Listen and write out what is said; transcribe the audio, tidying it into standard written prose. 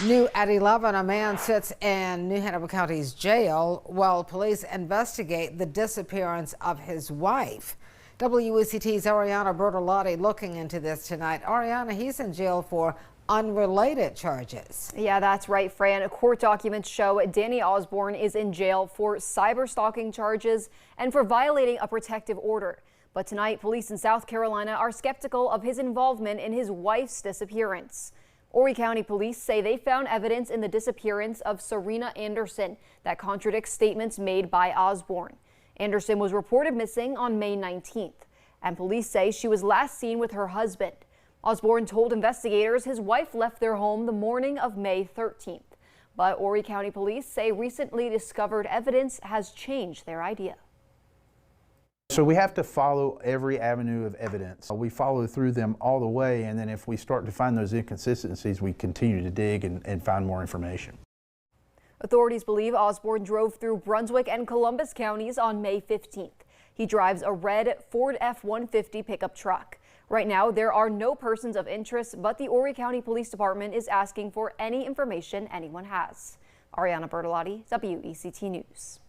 New at 11, a man sits in New Hanover County's jail while police investigate the disappearance of his wife. WECT's Ariana Bertolotti looking into this tonight. Ariana, he's in jail for unrelated charges. Yeah, that's right, Fran. Court documents show Danny Osborne is in jail for cyber stalking charges and for violating a protective order. But tonight, police in South Carolina are skeptical of his involvement in his wife's disappearance. Horry County police say they found evidence in the disappearance of Serena Anderson that contradicts statements made by Osborne. Anderson was reported missing on May 19th, and police say she was last seen with her husband. Osborne told investigators his wife left their home the morning of May 13th. But Horry County police say recently discovered evidence has changed their idea. So we have to follow every avenue of evidence. We follow through them all the way, and then if we start to find those inconsistencies, we continue to dig and find more information. Authorities believe Osborne drove through Brunswick and Columbus counties on May 15th. He drives a red Ford F-150 pickup truck. Right now, there are no persons of interest, but the Horry County Police Department is asking for any information anyone has. Ariana Bertolotti, WECT News.